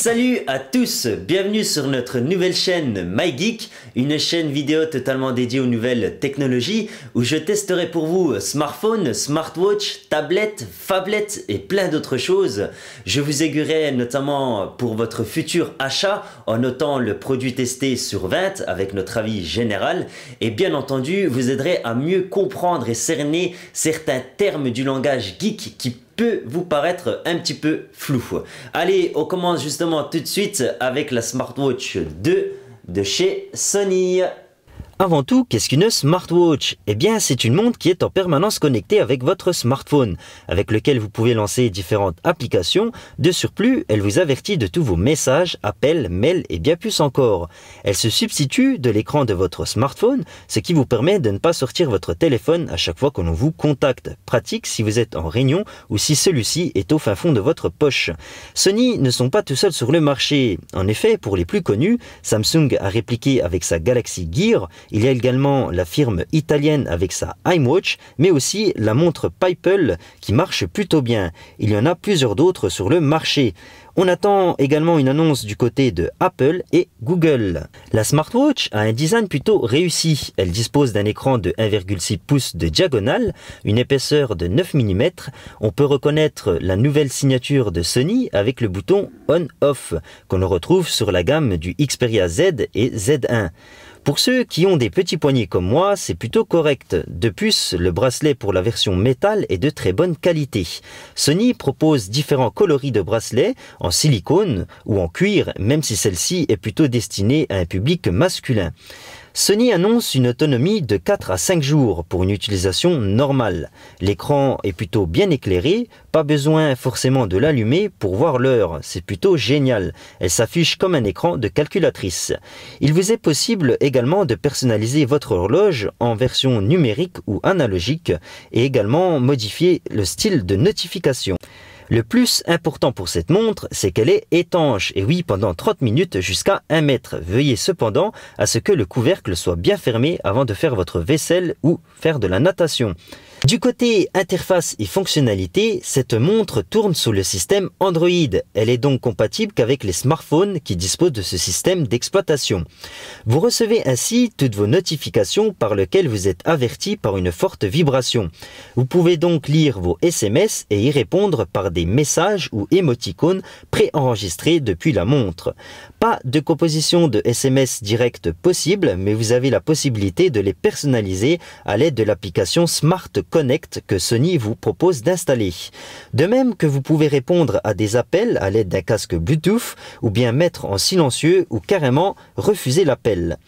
Salut à tous, bienvenue sur notre nouvelle chaîne MyGeek, une chaîne vidéo totalement dédiée aux nouvelles technologies où je testerai pour vous smartphones, smartwatch, tablettes, phablettes et plein d'autres choses. Je vous aiguillerai notamment pour votre futur achat en notant le produit testé sur 20 avec notre avis général et bien entendu vous aiderai à mieux comprendre et cerner certains termes du langage geek qui peut vous paraître un petit peu flou. Allez, on commence justement tout de suite avec la Smartwatch 2 de chez Sony. Avant tout, qu'est-ce qu'une smartwatch? Eh bien, c'est une montre qui est en permanence connectée avec votre smartphone, avec lequel vous pouvez lancer différentes applications. De surplus, elle vous avertit de tous vos messages, appels, mails et bien plus encore. Elle se substitue de l'écran de votre smartphone, ce qui vous permet de ne pas sortir votre téléphone à chaque fois que l'on vous contacte. Pratique si vous êtes en réunion ou si celui-ci est au fin fond de votre poche. Sony ne sont pas tout seuls sur le marché. En effet, pour les plus connus, Samsung a répliqué avec sa Galaxy Gear. Il y a également la firme italienne avec sa iWatch, mais aussi la montre Pipel qui marche plutôt bien. Il y en a plusieurs d'autres sur le marché. On attend également une annonce du côté de Apple et Google. La smartwatch a un design plutôt réussi. Elle dispose d'un écran de 1,6 pouces de diagonale, une épaisseur de 9 mm. On peut reconnaître la nouvelle signature de Sony avec le bouton On-Off qu'on retrouve sur la gamme du Xperia Z et Z1. Pour ceux qui ont des petits poignets comme moi, c'est plutôt correct. De plus, le bracelet pour la version métal est de très bonne qualité. Sony propose différents coloris de bracelets en silicone ou en cuir, même si celle-ci est plutôt destinée à un public masculin. Sony annonce une autonomie de 4 à 5 jours pour une utilisation normale. L'écran est plutôt bien éclairé, pas besoin forcément de l'allumer pour voir l'heure, c'est plutôt génial. Elle s'affiche comme un écran de calculatrice. Il vous est possible également de personnaliser votre horloge en version numérique ou analogique et également modifier le style de notification. Le plus important pour cette montre, c'est qu'elle est étanche, et oui, pendant 30 minutes jusqu'à 1 mètre. Veuillez cependant à ce que le couvercle soit bien fermé avant de faire votre vaisselle ou faire de la natation. Du côté interface et fonctionnalité, cette montre tourne sous le système Android. Elle est donc compatible qu'avec les smartphones qui disposent de ce système d'exploitation. Vous recevez ainsi toutes vos notifications par lesquelles vous êtes averti par une forte vibration. Vous pouvez donc lire vos SMS et y répondre par des messages ou émoticônes préenregistrés depuis la montre. Pas de composition de SMS direct possible, mais vous avez la possibilité de les personnaliser à l'aide de l'application Smart Connect que Sony vous propose d'installer. De même que vous pouvez répondre à des appels à l'aide d'un casque Bluetooth ou bien mettre en silencieux ou carrément refuser l'appel.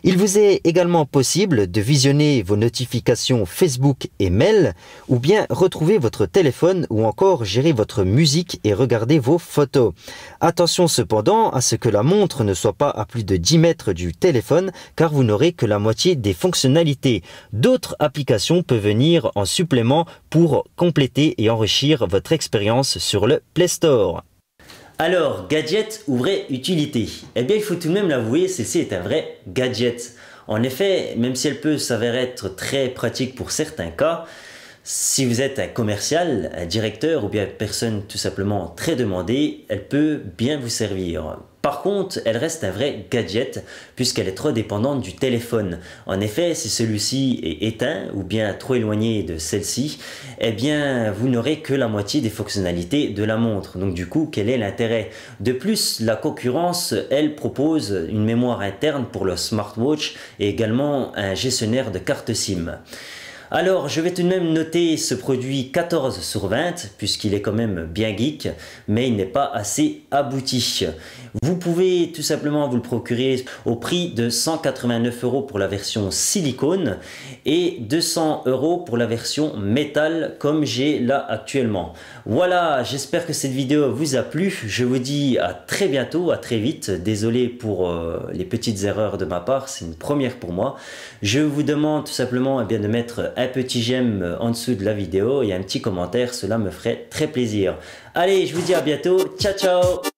Il vous est également possible de visionner vos notifications Facebook et mail ou bien retrouver votre téléphone ou encore gérer votre musique et regarder vos photos. Attention cependant à ce que la montre ne soit pas à plus de 10 mètres du téléphone car vous n'aurez que la moitié des fonctionnalités. D'autres applications peuvent venir en supplément pour compléter et enrichir votre expérience sur le Play Store. Alors, gadget ou vraie utilité? Eh bien, il faut tout de même l'avouer, celle-ci est un vrai gadget. En effet, même si elle peut s'avérer être très pratique pour certains cas, si vous êtes un commercial, un directeur ou bien une personne tout simplement très demandée, elle peut bien vous servir. Par contre, elle reste un vrai gadget puisqu'elle est trop dépendante du téléphone. En effet, si celui-ci est éteint ou bien trop éloigné de celle-ci, eh bien, vous n'aurez que la moitié des fonctionnalités de la montre. Donc du coup, quel est l'intérêt? De plus, la concurrence, elle propose une mémoire interne pour le smartwatch et également un gestionnaire de carte SIM. Alors, je vais tout de même noter ce produit 14 sur 20, puisqu'il est quand même bien geek, mais il n'est pas assez abouti. Vous pouvez tout simplement vous le procurer au prix de 189 € pour la version silicone et 200 € pour la version métal, comme j'ai là actuellement. Voilà, j'espère que cette vidéo vous a plu. Je vous dis à très bientôt, à très vite. Désolé pour les petites erreurs de ma part, c'est une première pour moi. Je vous demande tout simplement de mettre un petit j'aime en dessous de la vidéo et un petit commentaire, cela me ferait très plaisir. Allez, je vous dis à bientôt, ciao ciao!